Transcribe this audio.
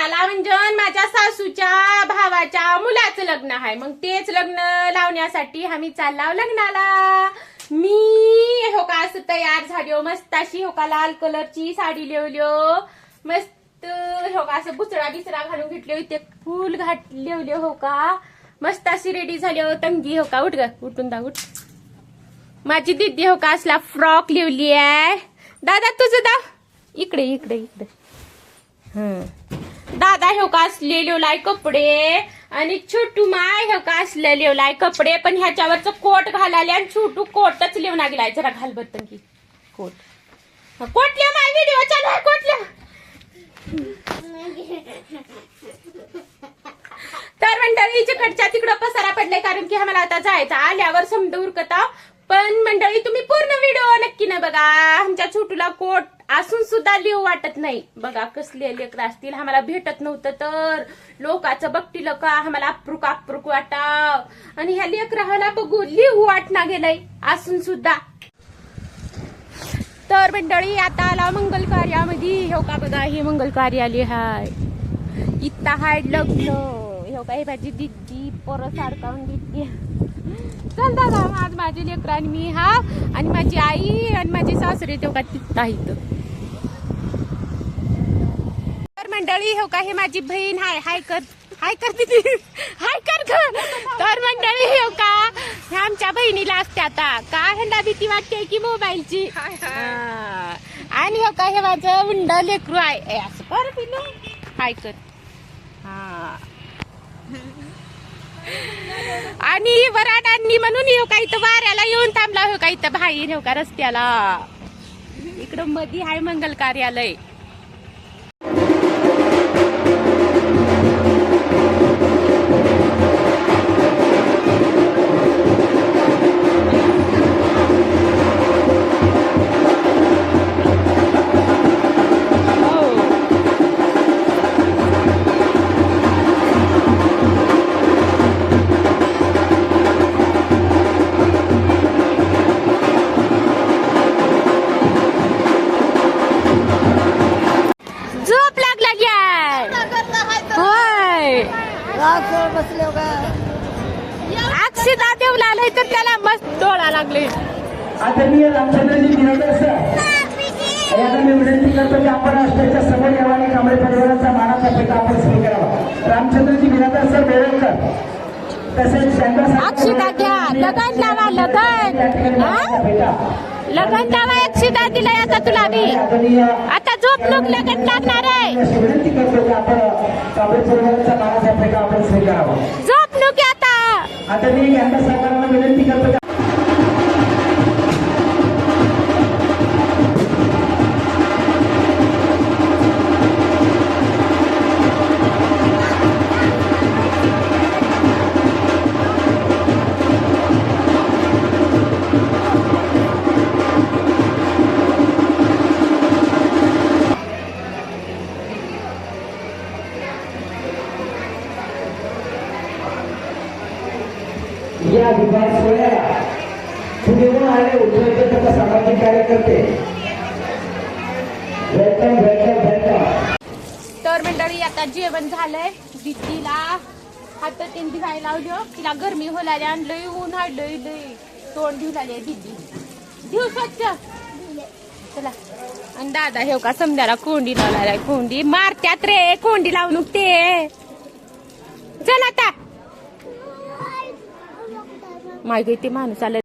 लग्नाला म्हणजे माझ्या सासूच्या भावाच्या मुलाचं लग्न आहे, मग तेच लग्न लावण्यासाठी आम्ही चाललो लग्नाला. मी हो का असं तयार झालो मस्त अशी हो का लाल कलरची साडी लिवल्यो मस्त हो का असं बुचडा बिचडा घालून घेतले, ते फुल घातले हो का मस्त अशी रेडी झाली हो तंगी हो का. उठ ग उठून दा उठ. माझी दीदी हो का असला फ्रॉक लिवली आहे. दादा तुझं दा इकडे इकडे इकडे. दादा हो का असले लिवलाय कपडे आणि छोटू माय हो का असले लिवलाय कपडे, पण ह्याच्यावरच कोट घालाले आणि छोटू कोटच लिवून गेलाय. जरा घाल बत्तन की कोट. कोटल्या माय व्हिडिओ चालू आहे कोटल्या. तर मंडळी जिकडच्या तिकडं पसारा पडलाय, कारण की आम्हाला आता जायचं आल्यावर समज उरकता. पण मंडळी तुम्ही पूर्ण व्हिडिओ नक्की न बघा. आमच्या छोटूला कोट असून सुद्धा लिहू वाटत नाही. बघा कसले लेकर असतील, आम्हाला भेटत नव्हतं तर लोकांचं बघतील का आम्हाला अप्रुक अप्रुक वाटाव, आणि ह्या लेकराला बघू लिहू वाटना गेलंय असून सुद्धा. तर मंडळी आता आला मंगल कार्यामध्ये. हो का बघा हे मंगल कार्यालय हाय, इथं हाय लग्न. हो का हे माझी दिदी परत सारखावून दिदी. चल दादा आज माझे लेकर आणि मी हा आणि माझी आई आणि माझे सासरे ते का तिथं इथं. तर मंडळी हो का हे माझी बहीण हाय. हाय कर हाय कर दिदी हाय कर ग. तर मंडळी हो का ह्या आमच्या बहिणीला असते आता का ह्यांना भीती वाटते की मोबाईलची. आणि हो का हे माझं उंड लेकरू आहे. असं कर पिलू हाय कर. हा आणि वराडांनी म्हणून येऊ का इथं वाऱ्याला येऊन थांबला हो का इथं बाहेर हो का रस्त्याला. इकडं मध्ये आहे मंगल कार्यालय. अक्षदा देऊ लागले तर त्याला मस्त डोळा लागले. आदरणीय रामचंद्रजी बिराडकर सर, याला मी विनंती करतो की आपण राष्ट्राच्या समोर यावं आणि कांबळे परिवाराचा मानाचा फेटा आपण सुरू करावा. रामचंद्रजी बिराडकर सर बेळकर तसेच अक्षदा घ्या. लगन लावा लगन लगन लावा. अक्षदा दिलाय आता तुला बी. आता झोप लोक लगन लागणार आहे. विनंती करतो की आपण कांबळे परिवाराचा मानाचा फेटा आपण सुरू करावा. झोप लोक आता. आता मी यांना सरकारला विनंती करतो. या विभाग सोहळ्याला पुण्याहून आलेले उत्तरेचे तथा सामाजिक कार्यकर्ते वेलकम वेलकम वेलकम. तर मंडळी आता जेवण झालंय. दिदीला हात तीन दिवायला लावलो. तिला गरमी होलाले आणलंय ऊन हाडलंय लय तोंड धुवून आले दिदी. धुव स्वच्छ चला. आणि दादा हे का समजायला कोंडी लावला. कोंडी मारत्यात रे कोंडी लावून ते. चल आता माहिती ते माणूस आलं.